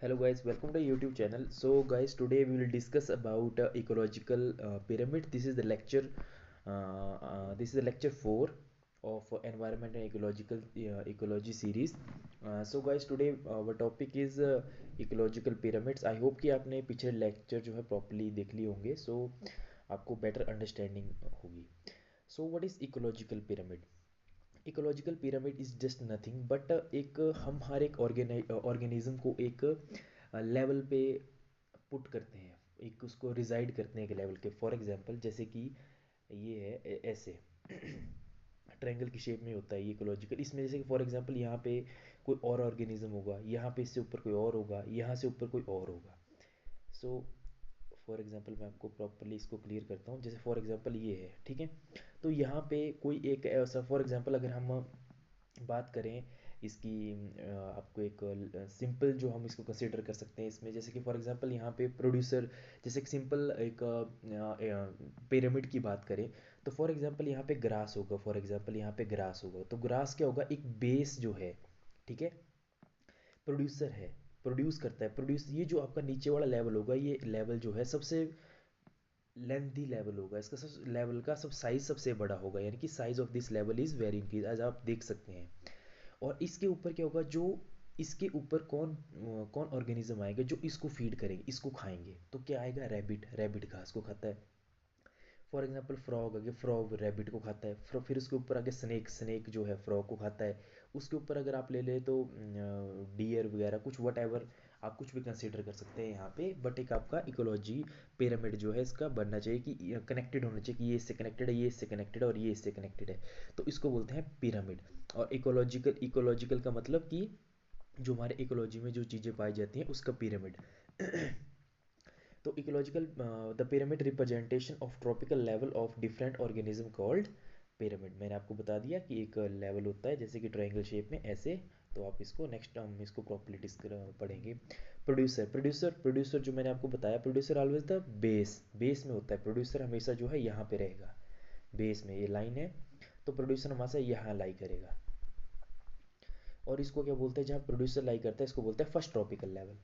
Hello guys, welcome to YouTube channel. So guys, today we will discuss about ecological pyramid. This is the lecture 4 of environment and ecological ecology series. So guys, today our topic is ecological pyramids. I hope कि आपने पिछले lecture जो है properly देख लिए होंगे, so आपको better understanding होगी. So what is ecological pyramid? Ecological pyramid is just nothing but एक हम हर एक ऑर्गेनिज्म को एक लेवल पे पुट करते हैं, एक उसको रिजाइड करते हैं एक लेवल के. फॉर एग्जांपल जैसे कि ये है ऐसे ट्रायंगल की शेप में होता है ये इकोलॉजिकल. इसमें जैसे कि फॉर एग्जांपल यहाँ पे कोई और ऑर्गेनिज्म होगा, यहाँ पे इससे ऊपर कोई और होगा, यहाँ से ऊपर कोई और होगा. सो फॉर एग्जांपल मैं आपको प्रॉपरली इसको क्लियर करता हूँ. जैसे फॉर एग्जांपल ये है, ठीक है. तो यहाँ पे कोई एक ऐसा फॉर एग्जांपल अगर हम बात करें इसकी, आपको एक सिंपल जो हम इसको कंसिडर कर सकते हैं इसमें, जैसे कि फॉर एग्जांपल यहाँ पे प्रोड्यूसर, जैसे एक सिंपल एक पिरामिड की बात करें तो फॉर एग्जांपल यहाँ पे ग्रास होगा. फॉर एग्जांपल यहाँ पे ग्रास होगा तो ग्रास क्या होगा, एक बेस जो है, ठीक है, प्रोड्यूसर है, प्रोड्यूस करता है. प्रोड्यूस ये जो आपका नीचे वाला लेवल होगा, ये लेवल जो है सबसे लेंथी लेवल होगा, इसका सब लेवल का सब साइज सबसे बड़ा होगा, यानी कि size of this level is very increase as आप देख सकते हैं. और इसके ऊपर क्या होगा, जो इसके ऊपर कौन कौन ऑर्गेनिज्म आएगा जो इसको फीड करेंगे, इसको खाएंगे. तो क्या आएगा, रैबिट. रैबिट घास को खाता है. फॉर एग्जाम्पल फ्रॉग आगे, फ्रॉग रैबिट को खाता है. फिर उसके ऊपर आगे स्नेक, स्नेक जो है फ्रॉग को खाता है. उसके ऊपर अगर आप ले ले तो डियर वगैरह कुछ वट एवर, आप कुछ भी कंसिडर कर सकते हैं यहाँ पे. बट एक आपका इकोलॉजी पिरामिड जो है इसका बनना चाहिए कि कनेक्टेड होना चाहिए, कि ये इससे कनेक्टेड है, ये इससे कनेक्टेड है और ये इससे कनेक्टेड है. तो इसको बोलते हैं पिरामिड. और इकोलॉजिकल, इकोलॉजिकल का मतलब कि जो हमारे इकोलॉजी में जो चीज़ें पाई जाती हैं उसका पिरामिड. तो ecological, the pyramid representation of tropical level of different organism called pyramid. मैंने आपको बता दिया कि एक लेवल होता है जैसे कि ट्रायंगल शेप में ऐसे. तो आप इसको नेक्स्ट हम इसको प्रॉपर्ली पढ़ेंगे. प्रोड्यूसर, प्रोड्यूसर जो मैंने आपको बताया, producer always the base, base में होता है. प्रोड्यूसर हमेशा जो है यहाँ पे रहेगा, बेस में. ये लाइन है तो प्रोड्यूसर हमेशा यहाँ लाई करेगा. और इसको क्या बोलते हैं, जहाँ प्रोड्यूसर लाई करता है इसको बोलते हैं फर्स्ट ट्रॉपिकल लेवल.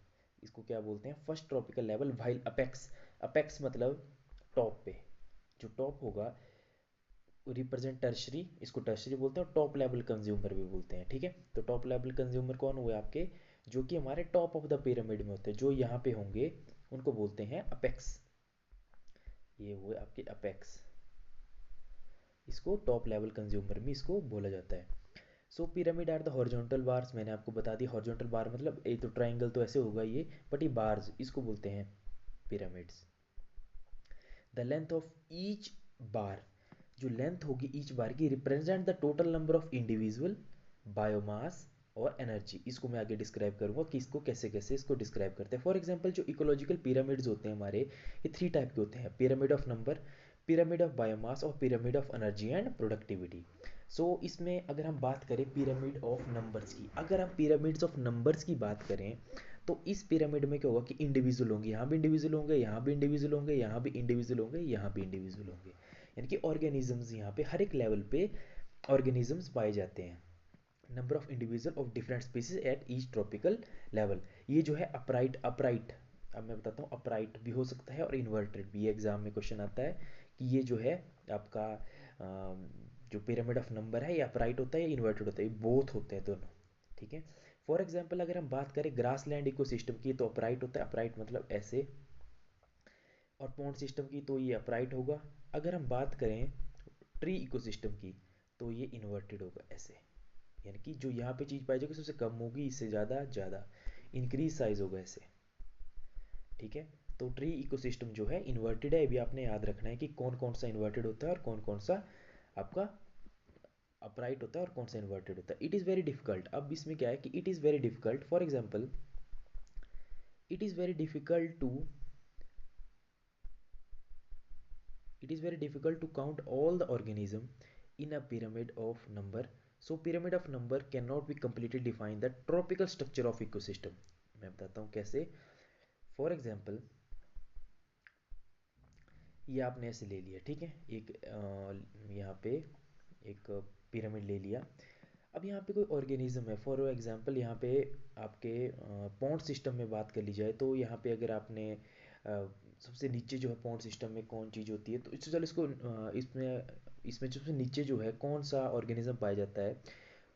इसको क्या बोलते हैं, first tropical level. While apex, apex मतलब टॉप पे, जो टॉप होगा रिप्रेजेंट टर्शरी, इसको टर्शरी बोलते हैं. और टॉप लेवल कंज्यूमर भी बोलते हैं, ठीक है. तो टॉप लेवल कंज्यूमर कौन हुए आपके, जो कि हमारे टॉप ऑफ द पिरामिड में होते हैं, जो यहाँ पे होंगे उनको बोलते हैं अपेक्स. ये हुए आपके अपेक्स, इसको टॉप लेवल कंज्यूमर में इसको बोला जाता है. So pyramid are the horizontal bars. मैंने आपको बता दी हॉरिजॉन्टल बार मतलब ये तो ट्राइंगल तो ऐसे होगा ये, बट ये बार्स इसको बोलते हैं pyramids. The length of each bar, जो लेंथ होगी ईच बार की, represent the total number of individual biomass और एनर्जी. इसको मैं आगे डिस्क्राइब करूंगा कि इसको कैसे कैसे इसको डिस्क्राइब करते हैं. फॉर एग्जांपल जो इकोलॉजिकल पिरामिड्स होते हैं हमारे, ये थ्री टाइप के होते हैं: pyramid of number, pyramid of biomass और pyramid of energy and productivity. So इसमें अगर हम बात करें पिरामिड ऑफ नंबर्स की, अगर हम पिरामिड्स ऑफ नंबर्स की बात करें तो इस पिरामिड में क्या होगा कि इंडिविजुअल होंगे, यहाँ भी इंडिविजुअल होंगे, यहाँ भी इंडिविजुअल होंगे, यहाँ भी इंडिविजुअल होंगे, यहाँ भी इंडिविजुअल होंगे. यानी कि ऑर्गेनिजम्स यहाँ पे हर एक लेवल पे ऑर्गेनिजम्स पाए जाते हैं. Number of individual of different species eight each tropical level. ये जो है अपराइट, अपराइट, अब मैं बताता हूँ, अपराइट भी हो सकता है और इन्वर्टेड भी. एग्जाम में क्वेश्चन आता है कि ये जो है आपका जो पिरामिड ऑफ नंबर है ये अपराइट होता है या इन्वर्टेड होता है. ये बोथ होते हैं दोनों, ठीक है. फॉर एग्जाम्पल अगर हम बात करें ग्रास लैंड इकोसिस्टम की तो अपराइट होता है, अपराइट मतलब ऐसे. और पॉन्ड सिस्टम की तो ये अपराइट होगा. अगर हम बात करें ट्री इकोसिस्टम की तो ये इन्वर्टेड होगा ऐसे. यानी कि जो यहाँ पे चीज़ पाई जाएगी सबसे कम होगी, इससे ज़्यादा ज़्यादा इंक्रीज साइज होगा ऐसे, ठीक है. तो ट्री इकोसिस्टम जो है इन्वर्टेड है. अभी आपने याद रखना है कि कौन कौन सा इन्वर्टेड होता है और कौन कौन सा आपका अपराइट होता है और कौन सा इन्वर्टेड होता है. It is very difficult. अब इसमें क्या है कि it is very difficult. For example it is very difficult to, it is very difficult to count all the organism in a pyramid of number. So pyramid of number cannot be completely define the tropical structure of ecosystem. मैं बताता हूँ कैसे. For example ये आपने ऐसे ले लिया, ठीक है, एक यहाँ पे एक पिरामिड ले लिया. अब यहाँ पे कोई ऑर्गेनिज्म है, फॉर एग्जांपल यहाँ पे आपके पॉन्ड सिस्टम में बात कर ली जाए, तो यहाँ पे अगर आपने सबसे नीचे जो है पॉन्ड सिस्टम में कौन चीज़ होती है, तो इससे चलो इसको इसमें इसमें सबसे नीचे जो है कौन सा ऑर्गेनिज्म पाया जाता है।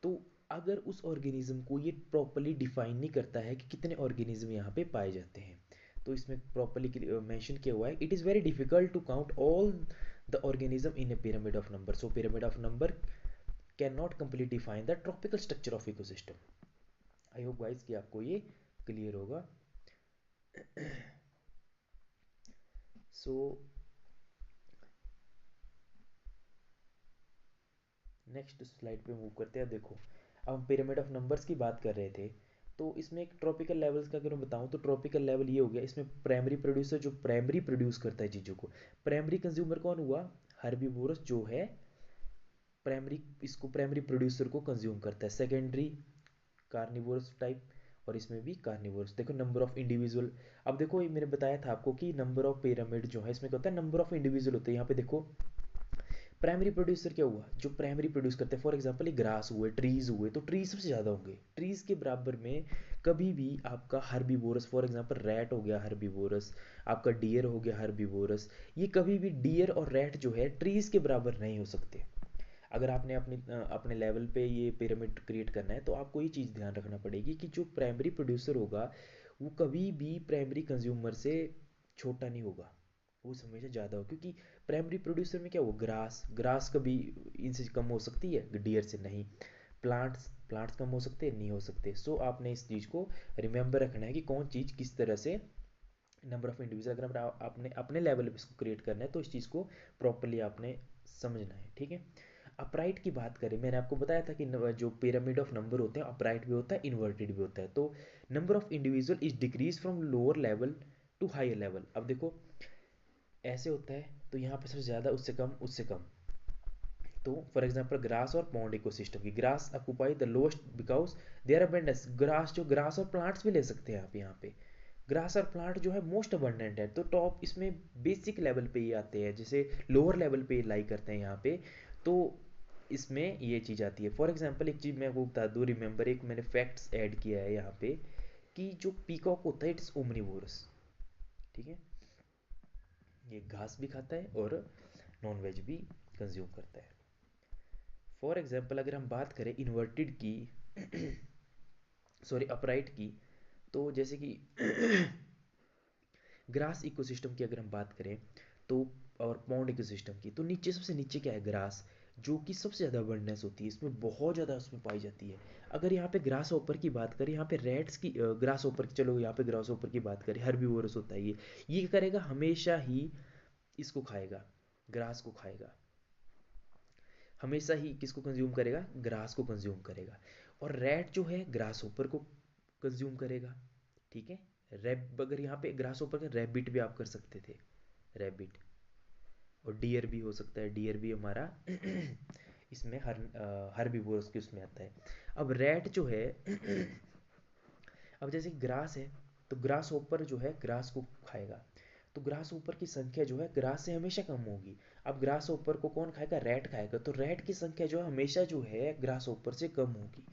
तो अगर उस ऑर्गेनिज्म को ये प्रॉपरली डिफाइन नहीं करता है कि कितने ऑर्गेनिज्म यहाँ पे पाए जाते हैं, तो इसमें प्रॉपरली मेंशन किया हुआ है, it is very difficult to count all the organism in a pyramid of number, so pyramid of number can not complete define the tropical structure of ecosystem. I hope guys कि आपको ये clear होगा। So next slide पे move करते हैं। देखो, अब हम पिरामिड ऑफ नंबर्स की बात कर रहे थे, तो इसमें एक ट्रॉपिकल लेवल्स का अगर मैं बताऊं, तो ट्रॉपिकल लेवल ये हो गया, इसमें प्राइमरी प्रोड्यूसर जो प्राइमरी प्रोड्यूस करता है चीज़ों को, प्राइमरी कंज्यूमर कौन हुआ, हर्बीवोरस जो है प्राइमरी, इसको प्राइमरी प्रोड्यूसर को कंज्यूम करता है। सेकेंडरी कार्निवोरस टाइप, और इसमें भी कार्निवोरस। देखो नंबर ऑफ इंडिविजुअल, अब देखो ये मैंने बताया था आपको कि नंबर ऑफ पिरामिड जो है इसमें क्या होता है, नंबर ऑफ इंडिविजुअल होते हैं। यहाँ पे देखो प्राइमरी प्रोड्यूसर क्या हुआ, जो प्राइमरी प्रोड्यूस करते हैं, फॉर एग्जांपल ये ग्रास हुए, ट्रीज हुए, तो ट्रीज सबसे ज़्यादा होंगे। ट्रीज के बराबर में कभी भी आपका हर्बीवोरस, फॉर एग्जांपल रैट हो गया हर्बीवोरस, आपका डियर हो गया हर्बीवोरस, ये कभी भी डियर और रैट जो है ट्रीज के बराबर नहीं हो सकते। अगर आपने अपने लेवल पे ये पिरामिड क्रिएट करना है, तो आपको ये चीज़ ध्यान रखना पड़ेगी कि जो प्राइमरी प्रोड्यूसर होगा वो कभी भी प्राइमरी कंज्यूमर से छोटा नहीं होगा, वो हमेशा ज़्यादा हो, क्योंकि प्राइमरी प्रोड्यूसर में क्या हो, ग्रास, ग्रास कभी इनसे कम हो सकती है, डियर से नहीं। प्लांट्स, प्लांट्स कम हो सकते हैं, नहीं हो सकते। सो आपने इस चीज़ को रिमेंबर रखना है कि कौन चीज़ किस तरह से, नंबर ऑफ इंडिविजुअल, अगर आपने अपने लेवल पे इसको क्रिएट करना है, तो इस चीज़ को प्रॉपरली आपने समझना है, ठीक है। अपराइट की बात करें, मैंने आपको बताया था कि जो पिरामिड ऑफ नंबर होते हैं, अपराइट भी होता है, इन्वर्टेड भी होता है। तो number of individual is decrease from lower level to higher level. अब देखो ऐसे होता है, तो यहाँ पे सबसे ज़्यादा, उससे कम, उससे कम। तो फॉर एग्जांपल ग्रास और पॉन्ड इकोसिस्टम की, grass occupy the lowest because there abundance, grass जो, ग्रास और प्लांट्स भी ले सकते हैं आप यहाँ पे, ग्रास और प्लांट जो है मोस्ट अबंडेंट है। तो टॉप इसमें बेसिक लेवल पे ही आते हैं, जैसे लोअर लेवल पे लाई करते हैं यहाँ पे, तो इसमें ये चीज़ आती है। फॉर एग्जांपल एक चीज़ मैं वो बता दूँ, रिमेंबर, एक मैंने फैक्ट्स ऐड किया है यहाँ पे, कि जो पीकॉक होता है इट्स ओमनिवोरस, ठीक है, ये घास भी खाता है और नॉन वेज भी कंज्यूम करता है। फॉर एग्जांपल अगर हम बात करें इन्वर्टेड की, सॉरी अपराइट की, तो जैसे कि ग्रास इकोसिस्टम की अगर हम बात करें, तो और पॉन्ड इकोसिस्टम की, तो नीचे सबसे नीचे क्या है, ग्रास, जो कि सबसे ज़्यादा अबंडेंस होती है, इसमें बहुत ज़्यादा उसमें पाई जाती है। अगर यहाँ पे ग्रास ओपर की बात करें, यहाँ पे रेड्स की, ग्रास ओपर की, चलो यहाँ पे ग्रास ओपर की बात करें, हर्बीवोरस होता है ये क्या करेगा, हमेशा ही इसको खाएगा, ग्रास को खाएगा, हमेशा ही किसको कंज्यूम करेगा, ग्रास को कंज्यूम करेगा। और रैट जो है ग्रास ऊपर को कंज्यूम करेगा, ठीक है। रैब, अगर यहाँ पे ग्रास ऊपर का रैबिट भी आप कर सकते थे, रैबिट, और डियर भी हो सकता है, डियर भी हमारा इसमें हर्बीवोरस के उसमें आता है। अब रैट जो है अब जैसे ग्रास है, तो ग्रास ऊपर जो है ग्रास को खाएगा, तो ग्रास ऊपर की संख्या जो है ग्रास से हमेशा कम होगी। अब ग्रास ऊपर को कौन खाएगा, रैट खाएगा, तो रैट की संख्या जो है हमेशा जो है ग्रास ऊपर से कम होगी।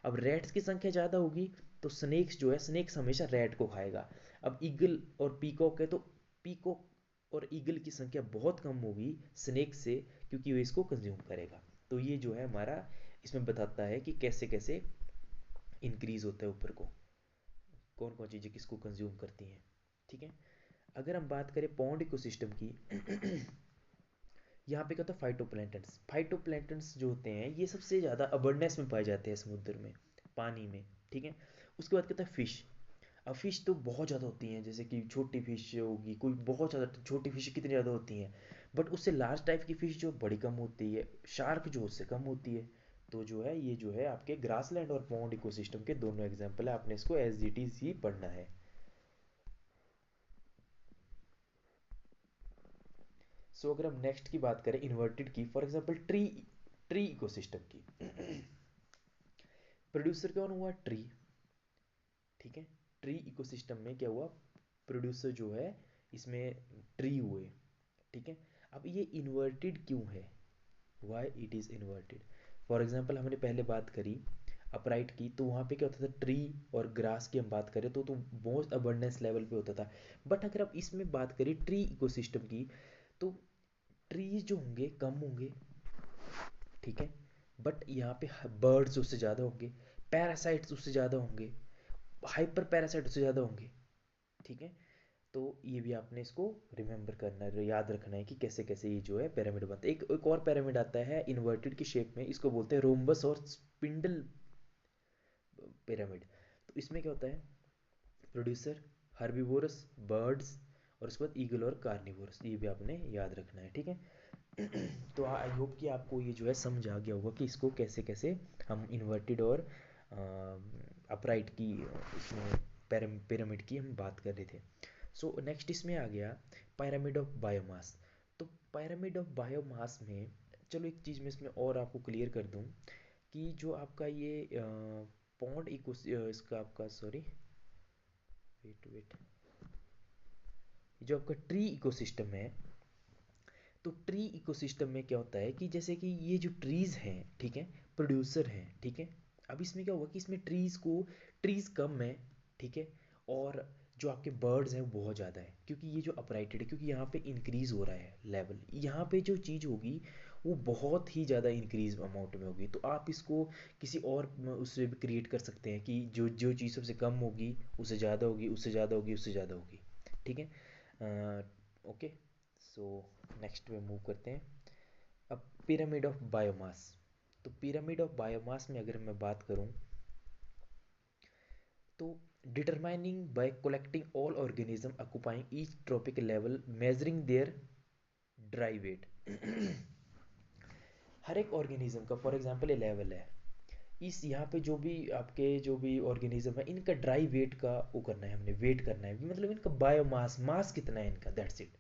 अब रैट्स की संख्या ज़्यादा होगी, तो स्नेक्स जो है, स्नेक्स हमेशा रैट को खाएगा। अब ईगल और पीकॉक है, तो पीकॉक और ईगल की संख्या बहुत कम होगी स्नेक से, क्योंकि वो इसको कंज्यूम करेगा। तो ये जो है हमारा इसमें बताता है कि कैसे कैसे इंक्रीज होता है ऊपर को, कौन कौन चीज़ें किसको कंज्यूम करती हैं, ठीक है। अगर हम बात करें पॉन्ड इकोसिस्टम की, यहाँ पे क्या होता है, फाइटोप्लैंटन्स, फाइटोप्लैंटन्स जो होते हैं ये सबसे ज़्यादा अबंडेंस में पाए जाते हैं समुद्र में, पानी में, ठीक है। उसके बाद कहता है फिश। अब फिश तो बहुत ज़्यादा होती हैं, जैसे कि छोटी फिश होगी कोई, बहुत ज़्यादा छोटी फिश कितनी ज़्यादा होती हैं, बट उससे लार्ज टाइप की फिश जो बड़ी कम होती है, शार्क जो उससे कम होती है। तो जो है ये जो है आपके ग्रासलैंड और पॉन्ड इकोसिस्टम के दोनों एग्जाम्पल है, आपने इसको एज इट इज ही पढ़ना है। सो अगर हम नेक्स्ट की बात करें इन्वर्टेड की, for example tree, tree ecosystem की, प्रोड्यूसर कौन हुआ, ट्री, ठीक है। ट्री इकोसिस्टम में क्या हुआ, प्रोड्यूसर जो है इसमें ट्री हुए, ठीक है। अब ये इन्वर्टेड क्यों है, why it is inverted, for example हमने पहले बात करी अपराइट की, तो वहाँ पे क्या होता था, ट्री और ग्रास की हम बात करें तो मोस्ट अबंडेंस लेवल पे होता था। बट अगर आप इसमें बात करें ट्री इकोसिस्टम की, तो ट्रीज जो होंगे कम होंगे, ठीक है, बट यहाँ पे बर्ड्स उससे ज़्यादा होंगे, पैरासाइट्स उससे ज़्यादा होंगे, हाइपर पैरासाइट उससे ज़्यादा होंगे, ठीक है। तो ये भी आपने इसको रिमेंबर करना है, याद रखना है कि कैसे कैसे ये जो है पिरामिड बनता है। एक और पिरामिड आता है इन्वर्टेड की शेप में, इसको बोलते हैं रोम्बस और स्पिंडल पिरामिड। तो इसमें क्या होता है, प्रोड्यूसर, हर्बीवोरस, बर्ड्स, और उसके बाद ईगल और कार्निवोरस, ये भी आपने याद रखना है, ठीक है। तो आई होप कि आपको ये जो है समझ आ गया होगा कि इसको कैसे कैसे हम इन्वर्टेड और अपराइट की इसमें पिरामिड की हम बात कर रहे थे। सो नेक्स्ट इसमें आ गया पिरामिड ऑफ बायोमास। तो पिरामिड ऑफ बायोमास में, चलो एक चीज़ मैं इसमें और आपको क्लियर कर दूं कि जो आपका ये पॉन्ड इको इसका आपका सॉरी वेट वेट जो आपका ट्री इकोसिस्टम है, तो ट्री इकोसिस्टम में क्या होता है कि जैसे कि ये जो ट्रीज हैं, ठीक है, प्रोड्यूसर हैं, ठीक है। अब इसमें क्या हुआ कि इसमें ट्रीज कम है, ठीक है, और जो आपके बर्ड्स हैं वो बहुत ज़्यादा है, क्योंकि ये जो अपराइटेड है, क्योंकि यहाँ पे इंक्रीज हो रहा है लेवल, यहाँ पे जो चीज़ होगी वो बहुत ही ज़्यादा इंक्रीज अमाउंट में होगी। तो आप इसको किसी और उससे भी क्रिएट कर सकते हैं कि जो जो चीज़ सबसे कम होगी उससे ज़्यादा होगी, उससे ज़्यादा होगी, उससे ज़्यादा होगी, ठीक है। ओके, सो नेक्स्ट पे मूव करते हैं। अब पिरामिड ऑफ बायोमास। तो पिरामिड ऑफ बायोमास में अगर मैं बात करूं, तो determining by collecting all organism occupying each trophic level measuring their dry weight. हर एक ऑर्गेनिज्म का फॉर एग्जांपल ये लेवल है, इस यहाँ पे जो भी आपके जो भी ऑर्गेनिज्म है इनका ड्राई वेट का वो करना है, हमने वेट करना है, मतलब इनका बायोमास मास कितना है इनका, दैट्स इट।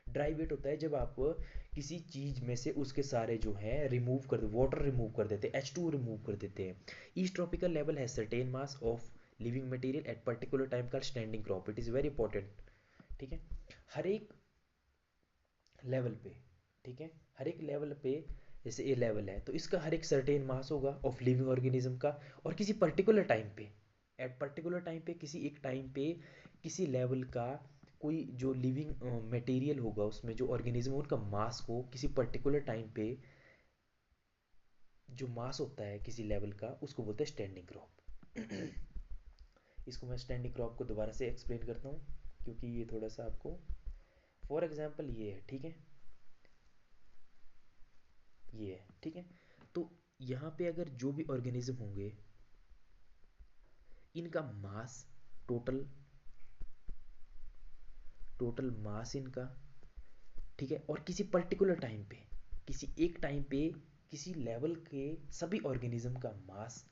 ड्राई वेट होता है जब आप किसी चीज में से उसके सारे जो है रिमूव कर दे, वाटर रिमूव कर देते हैं, H2 रिमूव कर देते हैं। ईच ट्रॉपिकल लेवल है certain mass of living material at particular time called standing crop, it is very important, ठीक है। हर एक लेवल पे, ठीक है, हर एक लेवल पे, जैसे ए लेवल है तो इसका हर एक सर्टेन मास होगा ऑफ लिविंग ऑर्गेनिज्म का, और किसी पर्टिकुलर टाइम पे, एट पर्टिकुलर टाइम पे, किसी एक टाइम पे किसी लेवल का कोई जो लिविंग मटेरियल होगा उसमें जो ऑर्गेनिज्म उनका मास को किसी पर्टिकुलर टाइम पे जो मास होता है किसी लेवल का उसको बोलते हैं स्टैंडिंग क्रॉप। इसको मैं स्टैंडिंग क्रॉप को दोबारा से एक्सप्लेन करता हूँ क्योंकि ये थोड़ा सा आपको, फॉर एग्जाम्पल ये है, ठीक है, ये है, ठीक है। तो यहाँ पे अगर जो भी ऑर्गेनिज्म होंगे इनका मास, टोटल टोटल मास इनका, ठीक है, और किसी पर्टिकुलर टाइम पे, किसी एक टाइम पे किसी लेवल के सभी ऑर्गेनिज्म का मास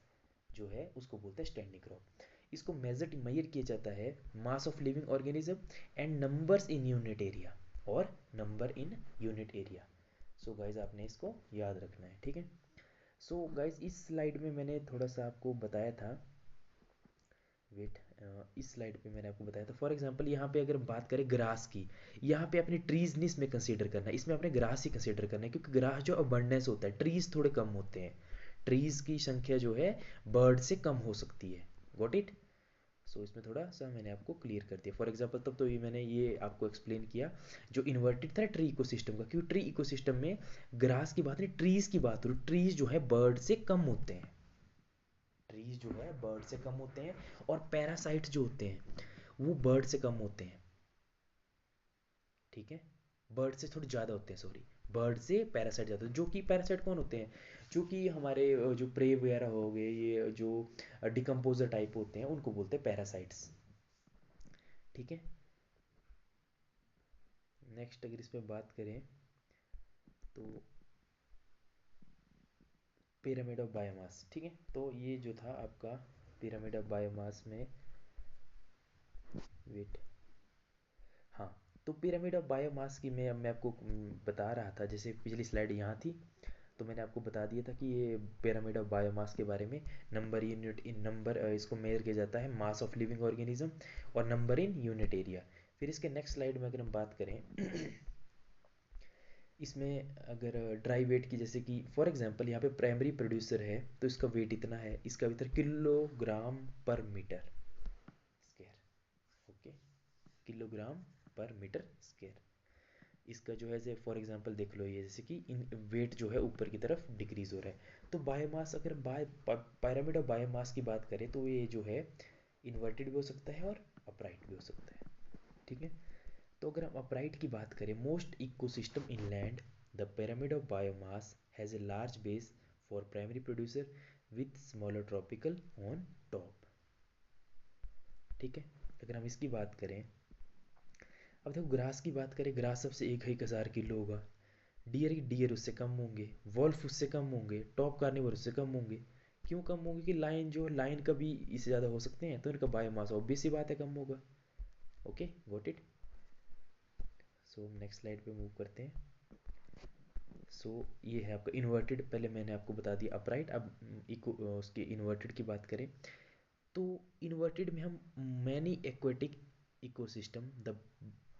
जो है उसको बोलते हैं स्टैंडिंग क्रॉप। इसको मेजर किया जाता है mass of living organism and numbers in unit area, और number in unit area. So guys आपने इसको याद रखना है, ठीक है। सो गाइज इस स्लाइड में मैंने थोड़ा सा आपको बताया था, वेट, इस स्लाइड पे मैंने आपको बताया था, फॉर एग्जांपल यहाँ पे अगर बात करें ग्रास की, यहाँ पे अपने ट्रीज नहीं इसमें कंसीडर करना है, इसमें अपने ग्रास ही कंसीडर करना है, क्योंकि ग्रास जो अबंडेंस होता है, ट्रीज थोड़े कम होते हैं, ट्रीज की संख्या जो है बर्ड से कम हो सकती है, गॉट इट। सो इसमें थोड़ा सा मैंने आपको क्लियर कर दिया, फॉर एग्जांपल तब तो ये मैंने ये आपको एक्सप्लेन किया जो इन्वर्टेड था ट्री इकोसिस्टम का, क्योंकि ट्री इकोसिस्टम में ग्रास की बात नहीं ट्रीज की बात हो, ट्रीज जो है बर्ड से कम होते हैं, ट्रीज जो है बर्ड से कम होते हैं, और पैरासाइट्स जो होते हैं वो बर्ड से कम होते हैं, ठीक है, बर्ड से थोड़े ज़्यादा होते हैं, सॉरी, बर्ड से पैरासाइट ज़्यादा, जो कि पैरासाइट कौन होते हैं, जो कि हमारे जो प्रे वगैरह हो गए, ये जो डिकम्पोजर टाइप होते हैं उनको बोलते हैं पैरासाइट्स, ठीक है। नेक्स्ट अगर इस पर बात करें तो पिरामिड ऑफ बायोमास, ठीक है, तो ये जो था आपका पिरामिड ऑफ बायोमास में, वेट, हाँ, तो पिरामिड ऑफ बायोमास की मैं आपको बता रहा था, जैसे पिछली स्लाइड यहाँ थी, तो मैंने आपको बता दिया था कि ये पिरामिड ऑफ बायोमास के बारे में, नंबर यूनिट इन नंबर इसको मेजर किया जाता है मास ऑफ लिविंग ऑर्गेनिज्म, और नंबर इन यूनिट एरिया। फिर इसके नेक्स्ट स्लाइड में अगर हम बात करें इसमें अगर ड्राई वेट की, जैसे कि फॉर एग्जांपल यहाँ पे प्राइमरी प्रोड्यूसर है तो इसका वेट इतना है, इसका भीतर किलोग्राम पर मीटर स्क्वायर। ओके, किलोग्राम पर मीटर स्क्वायर। इसका जो है, जैसे फॉर एग्जांपल देख लो, ये जैसे कि इन वेट जो है ऊपर की तरफ डिक्रीज हो रहा है। तो बायोमास, अगर पायरामिड ऑफ बायोमास की बात करें तो ये जो है इन्वर्टेड भी हो सकता है और अपराइट भी हो सकता है। ठीक है, तो अगर हम अपराइट की बात करें, most ecosystem in land, the pyramid of biomass has a large base for primary producer with smaller tropical on top। ठीक है, अगर हम इसकी बात करें, अब देखो ग्रास की बात करें, ग्रास सबसे 1,000 किलो होगा। डियर की डियर उससे कम होंगे, वॉल्फ उससे कम होंगे, टॉप कार्निवर उससे कम होंगे। क्यों कम होंगे? कि लाइन जो लाइन का भी इससे ज़्यादा हो सकते हैं, तो इनका बायोमास ऑब्वियस सी बात है कम होगा। Okay, got it. So next slide पे मूव करते हैं। सो ये है आपका इन्वर्टेड, पहले मैंने आपको बता दिया अपराइट। अब इको उसके इन्वर्टेड की बात करें तो इन्वर्टेड में हम many aquatic ecosystem the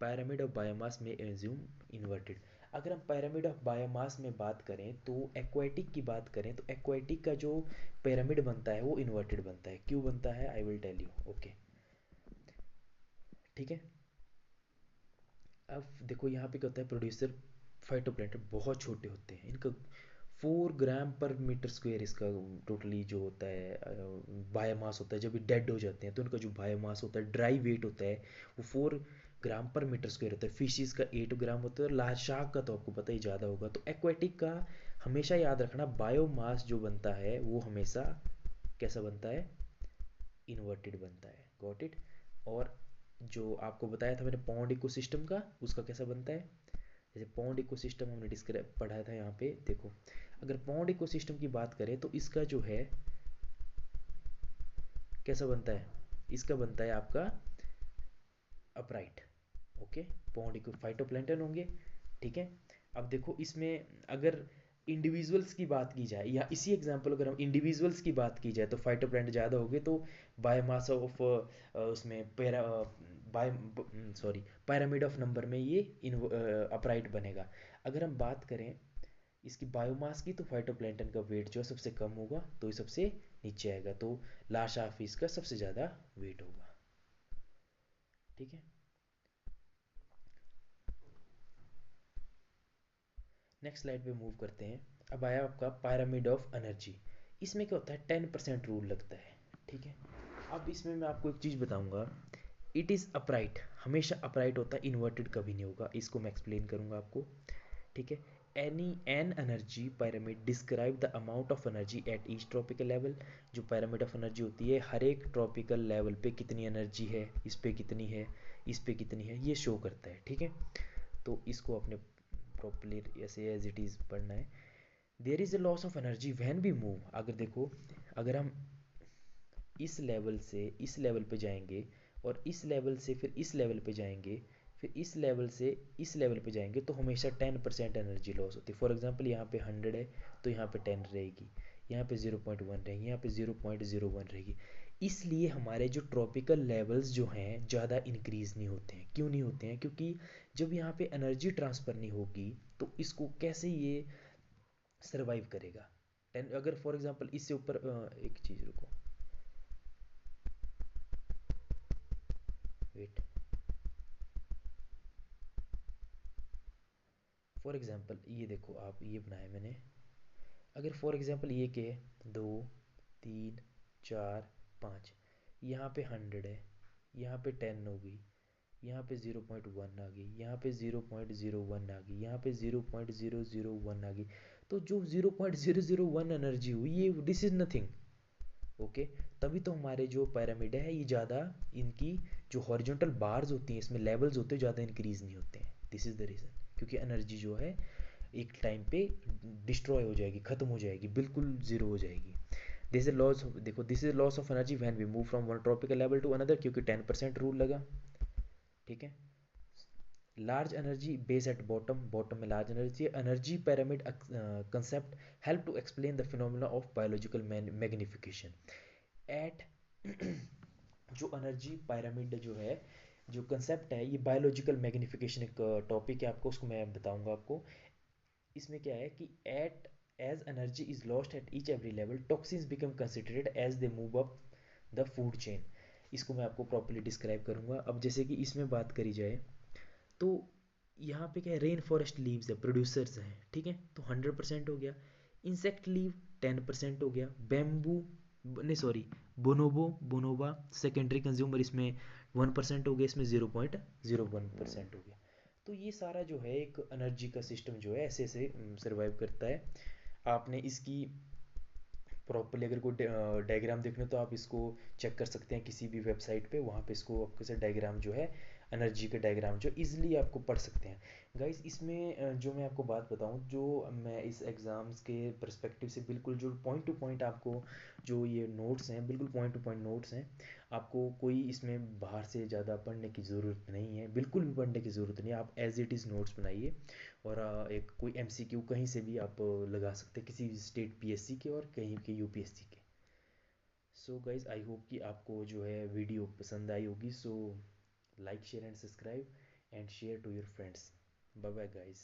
pyramid of biomass में एज्यूम इन्वर्टेड। अगर हम pyramid ऑफ बायोमास में बात करें तो एक्वेटिक की बात करें तो एक्वेटिक का जो पिरामिड बनता है वो इन्वर्टेड बनता है। क्यों बनता है, I will tell you. Okay, ठीक है। अब देखो यहाँ पे क्या होता है, प्रोड्यूसर फाइटोप्लैंक्टन बहुत छोटे होते हैं, इनका 4 ग्राम पर मीटर स्क्वायर इसका टोटली जो होता है बायोमास होता है। जब ये डेड हो जाते हैं तो इनका जो बायोमास होता है, ड्राई वेट होता है, वो 4 ग्राम पर मीटर स्क्वायर होता है। फिशिस का 8 ग्राम होता है और लार्ज शार्क का तो आपको पता ही ज़्यादा होगा। तो एक्वेटिक का हमेशा याद रखना, बायोमास जो बनता है वो हमेशा कैसा बनता है, इन्वर्टेड बनता है। Got it. और जो आपको बताया था मैंने पॉन्ड इकोसिस्टम का, उसका कैसा बनता है, जैसे पॉन्ड इकोसिस्टम हमने डिस्क्राइब पढ़ाया था यहाँ पे। देखो अगर पॉन्ड इकोसिस्टम की बात करें तो इसका जो है कैसा बनता है, इसका बनता है आपका upright. Okay, pond eco phytoplankton होंगे। ठीक है, अब देखो इसमें अगर इंडिविजुअल्स की बात की जाए, या इसी एग्जांपल अगर हम इंडिविजुअल्स की बात की जाए तो फाइटोप्लैंक्टन ज़्यादा हो गए तो बायोमास ऑफ उसमें पैरा by sorry pyramid of number में ये अपराइट बनेगा। अगर हम बात करें इसकी बायोमास की तो फाइटोप्लैंक्टन का वेट जो है सबसे कम होगा, तो ये सबसे नीचे आएगा। तो लाशा फिश का सबसे ज़्यादा वेट होगा। ठीक है, नेक्स्ट स्लाइड पे मूव करते हैं। अब आया आपका pyramid ऑफ एनर्जी। इसमें क्या होता है, 10% रूल लगता है। ठीक है, अब इसमें मैं आपको एक चीज़ बताऊंगा, इट इज़ अपराइट, हमेशा अपराइट होता है, इन्वर्टेड कभी नहीं होगा। इसको मैं एक्सप्लेन करूंगा आपको। ठीक है, any an energy pyramid describe the amount of energy at each tropical level. जो pyramid ऑफ एनर्जी होती है, हर एक ट्रॉपिकल लेवल पे कितनी एनर्जी है, इस पे कितनी है, इस पे कितनी है, ये शो करता है। ठीक है, तो इसको अपने प्रॉपरली ऐसे एज इट इज़ पढ़ना है। There is a loss of energy when we move. अगर देखो, अगर हम इस लेवल से इस लेवल पे जाएंगे और इस लेवल से फिर इस लेवल पे जाएंगे, फिर इस लेवल से इस लेवल पे जाएंगे, तो हमेशा 10% एनर्जी लॉस होती है। फॉर एग्जांपल यहाँ पे 100 है तो यहाँ पे 10 रहेगी, यहाँ पे 0.1 रहेगी, यहाँ पे 0.01 रहेगी। इसलिए हमारे जो ट्रॉपिकल लेवल्स जो हैं ज़्यादा इंक्रीज नहीं होते हैं। क्यों नहीं होते हैं? क्योंकि जब यहाँ पे एनर्जी ट्रांसफ़र नहीं होगी तो इसको कैसे ये सर्वाइव करेगा। टेन अगर फॉर एग्जांपल इससे ऊपर एक चीज़ रुको, वेट, फॉर एग्जांपल ये देखो, आप ये बनाया मैंने, अगर फॉर एग्जांपल ये के 2 3 4 5, यहाँ पे 100 है, यहाँ पे 10 होगी, यहाँ पे 0.1 आ गई, यहाँ पे 0.01 आ गई, यहाँ पे 0.001 आ गई। तो जो 0.001 एनर्जी हुई, ये दिस इज नथिंग। ओके, तभी तो हमारे जो पैरामिड है ये ज़्यादा, इनकी जो हॉरिजॉन्टल बार्स होती हैं, इसमें लेवल्स होते हैं, ज़्यादा इंक्रीज नहीं होते हैं। दिस इज़ द रीज़न, क्योंकि एनर्जी जो है एक टाइम पे डिस्ट्रॉय हो जाएगी, खत्म हो जाएगी, बिल्कुल जीरो हो जाएगी। दिस इज लॉस, देखो this is loss of energy when we move from one tropical level to another, क्योंकि 10% रूल लगा। ठीक है, large energy base at bottom, bottom में large energy. Energy pyramid concept help to explain the phenomena of biological magnification at जो energy pyramid जो है, जो concept है, ये बायोलॉजिकल मैग्निफिकेशन एक टॉपिक है आपको, उसको मैं बताऊंगा आपको। इसमें क्या है कि at as energy is lost at each every level, toxins become considered as they move up the food chain. इसको मैं आपको प्रॉपर्ली डिस्क्राइब करूंगा। अब जैसे कि इसमें बात करी जाए तो यहाँ पे क्या है, रेन फॉरेस्ट लीव्स है, प्रोड्यूसर्स हैं, ठीक है, तो 100% हो गया। इंसेक्ट लीव 10% हो गया। बैम्बू, नहीं सॉरी, बोनोबो बोनोबा सेकेंडरी कंज्यूमर, इसमें 1% हो गया, इसमें 0.01% हो गया। तो ये सारा जो है एक एनर्जी का सिस्टम जो है ऐसे ऐसे सर्वाइव करता है। आपने इसकी प्रॉपरली अगर कोई डायग्राम देखना हो तो आप इसको चेक कर सकते हैं किसी भी वेबसाइट पे, वहाँ पे इसको आपको से डायग्राम जो है एनर्जी का डायग्राम जो इजीली आपको पढ़ सकते हैं। गाइस इसमें जो मैं आपको बात बताऊं, जो मैं इस एग्ज़ाम्स के पर्सपेक्टिव से बिल्कुल जो पॉइंट टू पॉइंट आपको जो ये नोट्स हैं, बिल्कुल पॉइंट टू पॉइंट नोट्स हैं। आपको कोई इसमें बाहर से ज़्यादा पढ़ने की ज़रूरत नहीं है, बिल्कुल भी पढ़ने की ज़रूरत नहीं है। आप एज इट इज़ नोट्स बनाइए और एक कोई एमसीक्यू कहीं से भी आप लगा सकते हैं, किसी भी स्टेट पीएससी के और कहीं के यूपीएससी के। सो गाइज आई होप कि आपको जो है वीडियो पसंद आई होगी। So like share and subscribe and share to your friends. Bye bye guys.